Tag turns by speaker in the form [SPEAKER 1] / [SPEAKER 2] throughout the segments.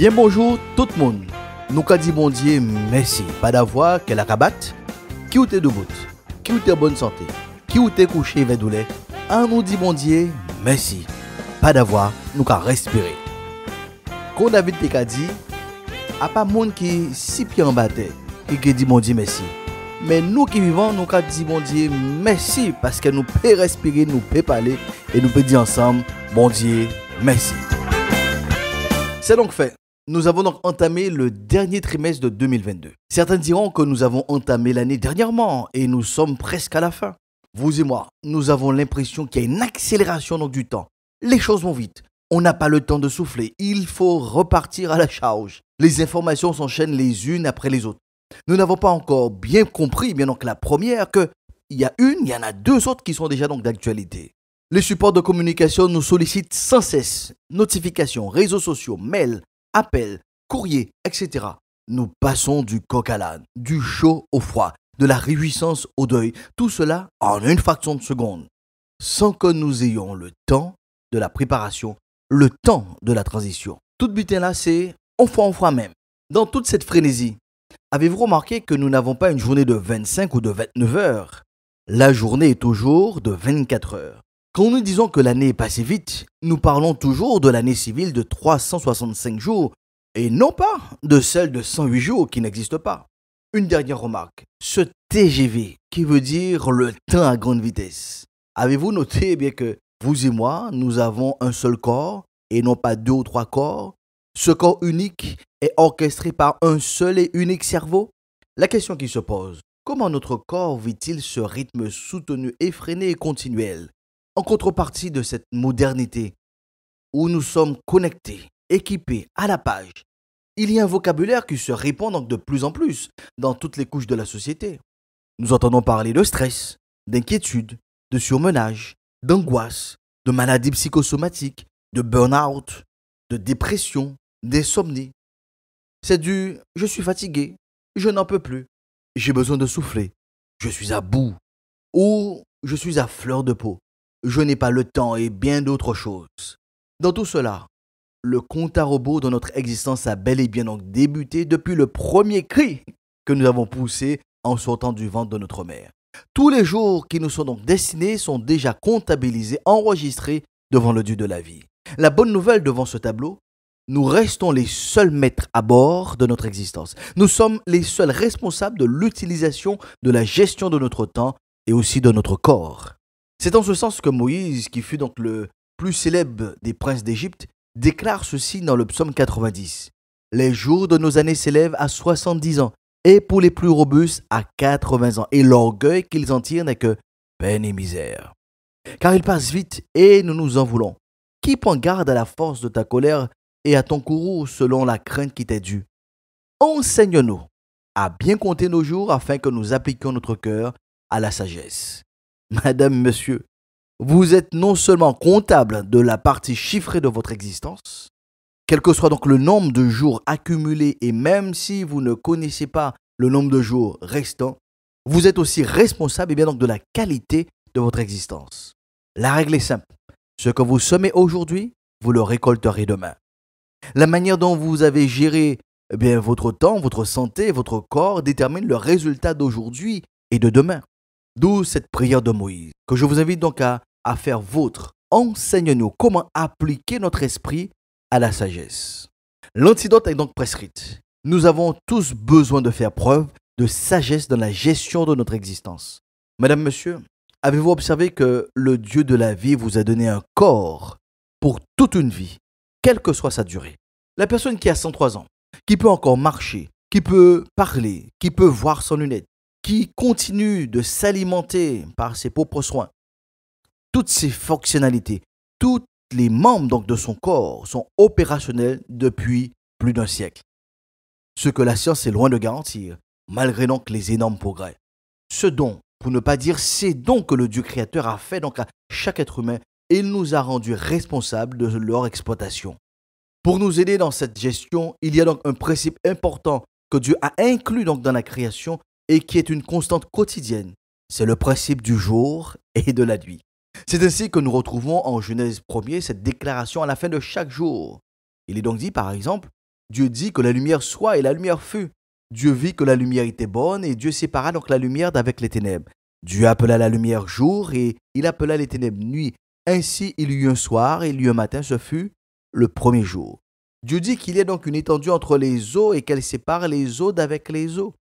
[SPEAKER 1] Bien bonjour tout le monde. Nous qu'a dit bon Dieu merci. Pas d'avoir qu'elle a rabatte. Qui ou t'es debout, qui ou t'es en bonne santé, qui ou t'es couché vers douleur. On nous dit bon Dieu merci. Pas d'avoir nous qu'a respirer. Quand David t'a dit, a pas monde qui si pieds en bataille qui dit bon Dieu merci. Mais nous qui vivons, nous qu'a dit bon Dieu merci parce que nous peut respirer, nous peut parler et nous peut dire ensemble bon Dieu merci. C'est donc fait. Nous avons donc entamé le dernier trimestre de 2022. Certains diront que nous avons entamé l'année dernièrement et nous sommes presque à la fin. Vous et moi, nous avons l'impression qu'il y a une accélération donc du temps. Les choses vont vite. On n'a pas le temps de souffler. Il faut repartir à la charge. Les informations s'enchaînent les unes après les autres. Nous n'avons pas encore bien compris, bien donc la première, qu'il y en a deux autres qui sont déjà donc d'actualité. Les supports de communication nous sollicitent sans cesse. Notifications, réseaux sociaux, mails, appels, courriers, etc. Nous passons du coq à l'âne, du chaud au froid, de la réjouissance au deuil. Tout cela en une fraction de seconde. Sans que nous ayons le temps de la préparation, le temps de la transition. Tout butin là, c'est on fois même. Dans toute cette frénésie, avez-vous remarqué que nous n'avons pas une journée de 25 ou de 29 heures? La journée est toujours de 24 heures. Quand nous disons que l'année est passée vite, nous parlons toujours de l'année civile de 365 jours et non pas de celle de 108 jours qui n'existe pas. Une dernière remarque, ce TGV qui veut dire le temps à grande vitesse. Avez-vous noté bien que vous et moi, nous avons un seul corps et non pas deux ou trois corps? Ce corps unique est orchestré par un seul et unique cerveau? La question qui se pose, comment notre corps vit-il ce rythme soutenu, effréné et continuel? En contrepartie de cette modernité où nous sommes connectés, équipés, à la page, il y a un vocabulaire qui se répand donc de plus en plus dans toutes les couches de la société. Nous entendons parler de stress, d'inquiétude, de surmenage, d'angoisse, de maladies psychosomatiques, de burn-out, de dépression, d'insomnie. C'est du « je suis fatigué, je n'en peux plus, j'ai besoin de souffler, je suis à bout » ou « je suis à fleur de peau ». Je n'ai pas le temps et bien d'autres choses. Dans tout cela, le compte à rebours de notre existence a bel et bien donc débuté depuis le premier cri que nous avons poussé en sortant du ventre de notre mère. Tous les jours qui nous sont donc destinés sont déjà comptabilisés, enregistrés devant le Dieu de la vie. La bonne nouvelle devant ce tableau, nous restons les seuls maîtres à bord de notre existence. Nous sommes les seuls responsables de l'utilisation, de la gestion de notre temps et aussi de notre corps. C'est en ce sens que Moïse, qui fut donc le plus célèbre des princes d'Égypte, déclare ceci dans le psaume 90. Les jours de nos années s'élèvent à 70 ans, et pour les plus robustes à 80 ans, et l'orgueil qu'ils en tirent n'est que peine et misère. Car ils passent vite, et nous nous en voulons. Qui prend garde à la force de ta colère et à ton courroux selon la crainte qui t'est due? Enseigne-nous à bien compter nos jours afin que nous appliquions notre cœur à la sagesse. Madame, monsieur, vous êtes non seulement comptable de la partie chiffrée de votre existence, quel que soit donc le nombre de jours accumulés et même si vous ne connaissez pas le nombre de jours restants, vous êtes aussi responsable et bien donc de la qualité de votre existence. La règle est simple, ce que vous semez aujourd'hui, vous le récolterez demain. La manière dont vous avez géré votre temps, votre santé, votre corps détermine le résultat d'aujourd'hui et de demain. D'où cette prière de Moïse, que je vous invite donc à faire vôtre. Enseigne-nous comment appliquer notre esprit à la sagesse. L'antidote est donc prescrite. Nous avons tous besoin de faire preuve de sagesse dans la gestion de notre existence. Madame, monsieur, avez-vous observé que le Dieu de la vie vous a donné un corps pour toute une vie, quelle que soit sa durée? La personne qui a 103 ans, qui peut encore marcher, qui peut parler, qui peut voir sans lunettes, qui continue de s'alimenter par ses propres soins. Toutes ces fonctionnalités, tous les membres donc de son corps sont opérationnels depuis plus d'un siècle. Ce que la science est loin de garantir, malgré donc les énormes progrès. Ce don, pour ne pas dire ces dons que le Dieu créateur a fait donc à chaque être humain, et il nous a rendus responsables de leur exploitation. Pour nous aider dans cette gestion, il y a donc un principe important que Dieu a inclus donc dans la création et qui est une constante quotidienne. C'est le principe du jour et de la nuit. C'est ainsi que nous retrouvons en Genèse 1er cette déclaration à la fin de chaque jour. Il est donc dit par exemple, Dieu dit que la lumière soit et la lumière fut. Dieu vit que la lumière était bonne et Dieu sépara donc la lumière d'avec les ténèbres. Dieu appela la lumière jour et il appela les ténèbres nuit. Ainsi il y eut un soir et il y eut un matin, ce fut le premier jour. Dieu dit qu'il y ait donc une étendue entre les eaux et qu'elle sépare les eaux d'avec les eaux.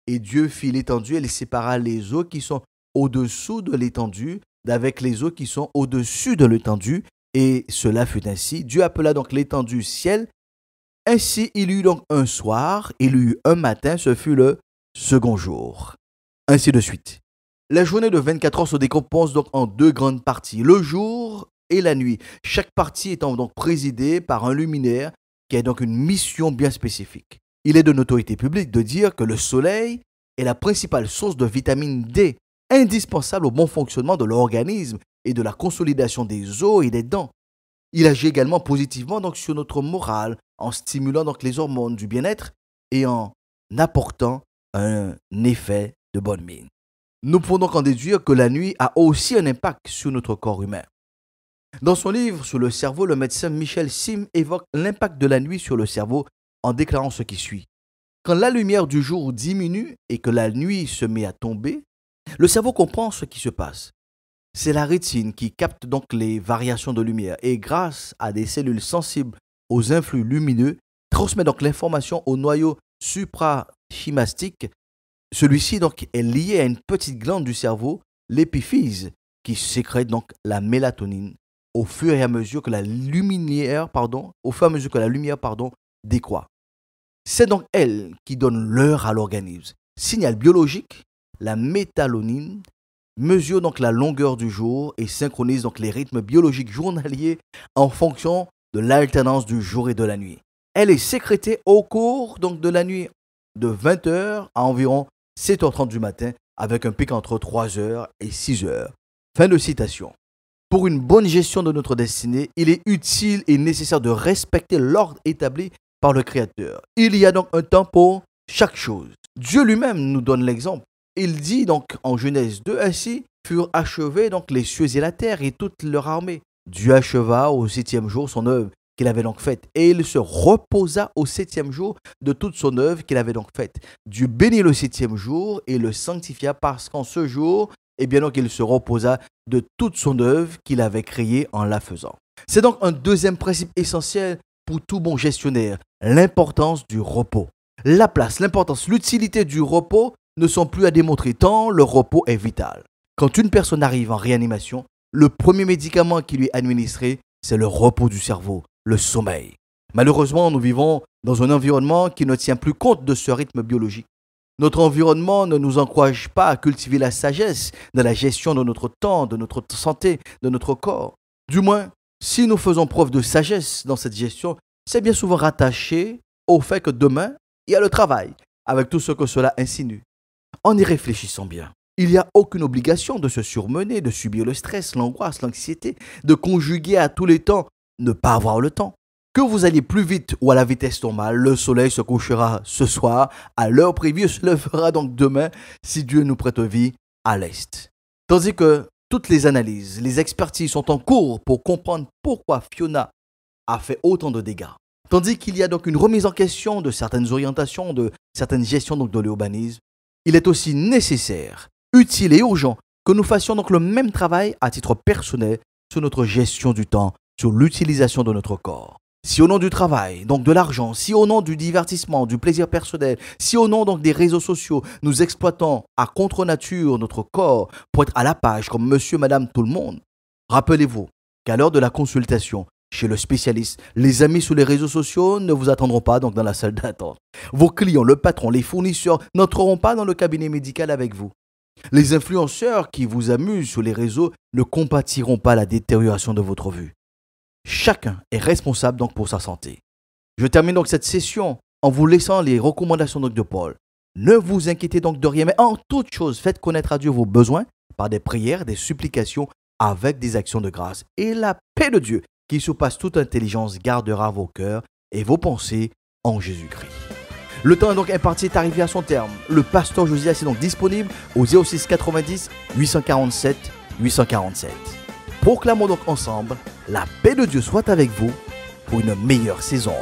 [SPEAKER 1] Et Dieu fit l'étendue, elle sépara les eaux qui sont au-dessous de l'étendue d'avec les eaux qui sont au-dessus de l'étendue. Et cela fut ainsi. Dieu appela donc l'étendue ciel. Ainsi il y eut donc un soir, il y eut un matin, ce fut le second jour. Ainsi de suite. La journée de 24 heures se décompose donc en deux grandes parties, le jour et la nuit. Chaque partie étant donc présidée par un luminaire qui a donc une mission bien spécifique. Il est de notoriété publique de dire que le soleil est la principale source de vitamine D, indispensable au bon fonctionnement de l'organisme et de la consolidation des os et des dents. Il agit également positivement donc sur notre morale en stimulant donc les hormones du bien-être et en apportant un effet de bonne mine. Nous pouvons donc en déduire que la nuit a aussi un impact sur notre corps humain. Dans son livre sur le cerveau, le médecin Michel Sim évoque l'impact de la nuit sur le cerveau en déclarant ce qui suit. Quand la lumière du jour diminue et que la nuit se met à tomber, le cerveau comprend ce qui se passe. C'est la rétine qui capte donc les variations de lumière et grâce à des cellules sensibles aux influx lumineux, transmet donc l'information au noyau suprachiasmatique. Celui-ci donc est lié à une petite glande du cerveau, l'épiphyse, qui sécrète donc la mélatonine au fur et à mesure que la lumière décroît. C'est donc elle qui donne l'heure à l'organisme. Signal biologique, la mélatonine mesure donc la longueur du jour et synchronise donc les rythmes biologiques journaliers en fonction de l'alternance du jour et de la nuit. Elle est sécrétée au cours donc de la nuit de 20h à environ 7h30 du matin avec un pic entre 3h et 6h. Fin de citation. Pour une bonne gestion de notre destinée, il est utile et nécessaire de respecter l'ordre établi par le Créateur. Il y a donc un temps pour chaque chose. Dieu lui-même nous donne l'exemple. Il dit donc en Genèse 2, ainsi furent achevés donc les cieux et la terre et toute leur armée. Dieu acheva au 7e jour son œuvre qu'il avait donc faite et il se reposa au 7e jour de toute son œuvre qu'il avait donc faite. Dieu bénit le 7e jour et le sanctifia parce qu'en ce jour, donc il se reposa de toute son œuvre qu'il avait créée en la faisant. C'est donc un deuxième principe essentiel pour tout bon gestionnaire, l'importance du repos. La place, l'importance, l'utilité du repos ne sont plus à démontrer tant le repos est vital. Quand une personne arrive en réanimation, le premier médicament qui lui est administré, c'est le repos du cerveau, le sommeil. Malheureusement, nous vivons dans un environnement qui ne tient plus compte de ce rythme biologique. Notre environnement ne nous encourage pas à cultiver la sagesse dans la gestion de notre temps, de notre santé, de notre corps. Du moins, si nous faisons preuve de sagesse dans cette gestion, c'est bien souvent rattaché au fait que demain, il y a le travail, avec tout ce que cela insinue. En y réfléchissant bien, il n'y a aucune obligation de se surmener, de subir le stress, l'angoisse, l'anxiété, de conjuguer à tous les temps, ne pas avoir le temps. Que vous alliez plus vite ou à la vitesse normale, le soleil se couchera ce soir, à l'heure prévue, se lèvera donc demain, si Dieu nous prête vie, à l'est. Tandis que toutes les analyses, les expertises sont en cours pour comprendre pourquoi Fiona a fait autant de dégâts. Tandis qu'il y a donc une remise en question de certaines orientations, de certaines gestions donc de l'urbanisme, il est aussi nécessaire, utile et urgent que nous fassions donc le même travail à titre personnel sur notre gestion du temps, sur l'utilisation de notre corps. Si au nom du travail, donc de l'argent, si au nom du divertissement, du plaisir personnel, si au nom donc des réseaux sociaux, nous exploitons à contre-nature notre corps pour être à la page comme monsieur, madame, tout le monde, rappelez-vous qu'à l'heure de la consultation chez le spécialiste, les amis sur les réseaux sociaux ne vous attendront pas donc dans la salle d'attente. Vos clients, le patron, les fournisseurs n'entreront pas dans le cabinet médical avec vous. Les influenceurs qui vous amusent sur les réseaux ne compatiront pas la détérioration de votre vue. Chacun est responsable donc pour sa santé. Je termine donc cette session en vous laissant les recommandations donc de Paul. Ne vous inquiétez donc de rien, mais en toute chose, faites connaître à Dieu vos besoins par des prières, des supplications avec des actions de grâce. Et la paix de Dieu, qui surpasse toute intelligence, gardera vos cœurs et vos pensées en Jésus-Christ. Le temps donc imparti est arrivé à son terme. Le pasteur Josias est donc disponible au 06 90 847 847. Proclamons donc ensemble, la paix de Dieu soit avec vous pour une meilleure saison.